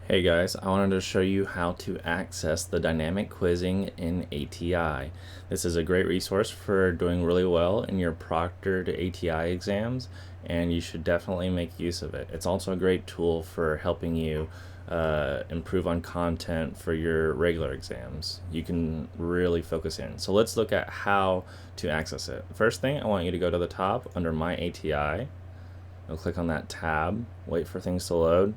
Hey guys, I wanted to show you how to access the dynamic quizzing in ATI. This is a great resource for doing really well in your proctored ATI exams, and you should definitely make use of it. It's also a great tool for helping you improve on content for your regular exams. You can really focus in. So let's look at how to access it. First thing, I want you to go to the top under My ATI. You'll click on that tab, wait for things to load.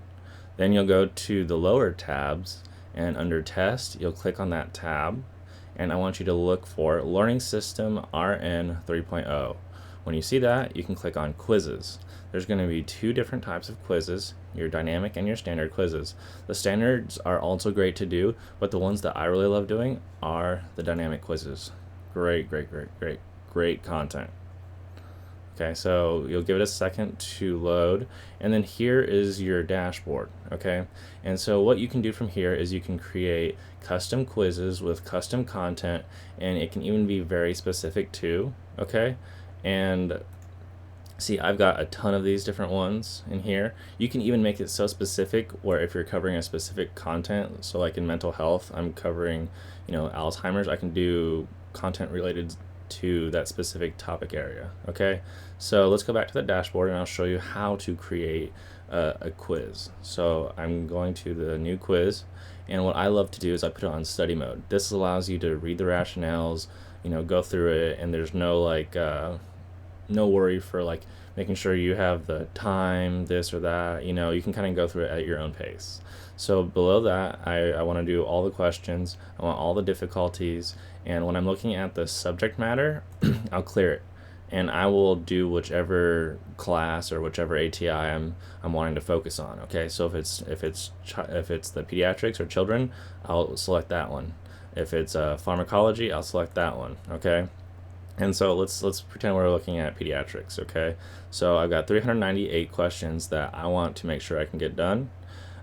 Then you'll go to the lower tabs, and under Test, you'll click on that tab, and I want you to look for Learning System RN 3.0. When you see that, you can click on Quizzes. There's going to be two different types of quizzes, your dynamic and your standard quizzes. The standards are also great to do, but the ones that I really love doing are the dynamic quizzes. Great content. Okay, so you'll give it a second to load, and then here is your dashboard. Okay, and so what you can do from here is you can create custom quizzes with custom content, and it can even be very specific too. Okay, and see, I've got a ton of these different ones in here. You can even make it so specific where if you're covering a specific content, so like in mental health, I'm covering, Alzheimer's, I can do content related to that specific topic area. Okay, so let's go back to the dashboard and I'll show you how to create a quiz. So I'm going to the new quiz, and what I love to do is I put it on study mode. This allows you to read the rationales, go through it, and there's no no worry for like making sure you have the time, this or that. You can kind of go through it at your own pace. So below that, I want to do all the questions, I want all the difficulties, and when I'm looking at the subject matter, I'll clear it, and I will do whichever class or whichever ATI I'm wanting to focus on. Okay, so if it's the pediatrics or children, I'll select that one. If it's pharmacology, I'll select that one. Okay. And so let's pretend we're looking at pediatrics. Okay, so I've got 398 questions that I want to make sure I can get done,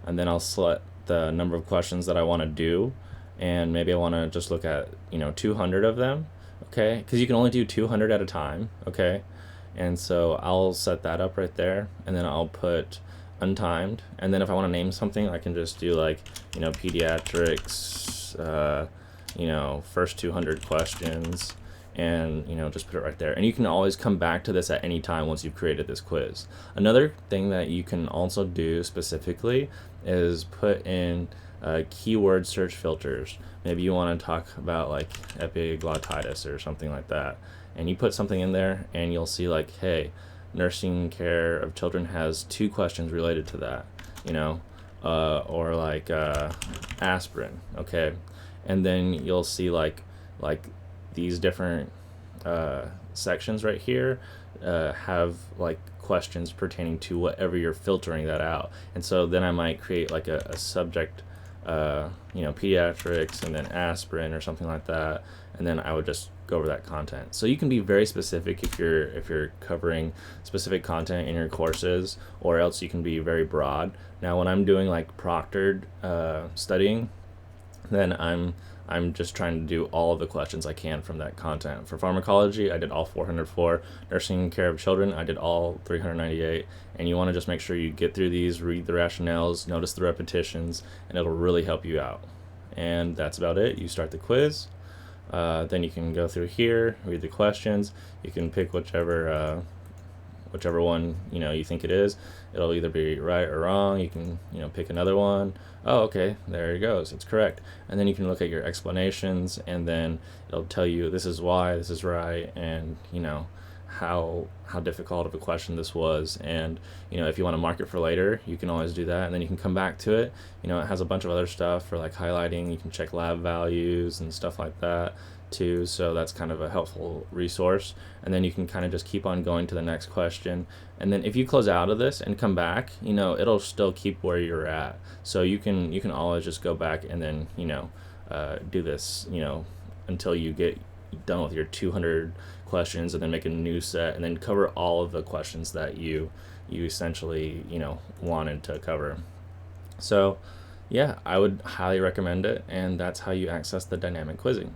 and then I'll select the number of questions that I want to do, and maybe I want to just look at 200 of them. Okay, because you can only do 200 at a time. Okay, and so I'll set that up right there, and then I'll put untimed, and then if I want to name something, I can just do like pediatrics, first 200 questions, and just put it right there. And you can always come back to this at any time once you've created this quiz. Another thing that you can also do specifically is put in keyword search filters. Maybe you want to talk about like epiglottitis or something like that, and you put something in there and you'll see like, hey, nursing care of children has 2 questions related to that, or like aspirin. Okay, and then you'll see like these different sections right here have like questions pertaining to whatever you're filtering that out. And so then I might create like a subject, pediatrics, and then aspirin or something like that, and then I would just go over that content. So you can be very specific if you're covering specific content in your courses, or else you can be very broad. Now when I'm doing like proctored studying, then I'm just trying to do all of the questions I can from that content. For pharmacology, I did all 404. Nursing care of children, I did all 398. And you want to just make sure you get through these, read the rationales, notice the repetitions, and it'll really help you out. And that's about it. You start the quiz. Then you can go through here, read the questions. You can pick whichever one you think it is. It'll either be right or wrong. You can pick another one. Oh, okay, there it goes, it's correct. And then you can look at your explanations, and then it'll tell you this is why, this is right, and how difficult of a question this was. And if you want to mark it for later, you can always do that, and then you can come back to it. It has a bunch of other stuff for like highlighting. You can check lab values and stuff like that too, so that's kind of a helpful resource. And then you can kind of just keep on going to the next question, and then if you close out of this and come back, it'll still keep where you're at. So you can always just go back and then do this until you get done with your 200 questions, and then make a new set, and then cover all of the questions that you essentially wanted to cover. So yeah, I would highly recommend it, and that's how you access the dynamic quizzing.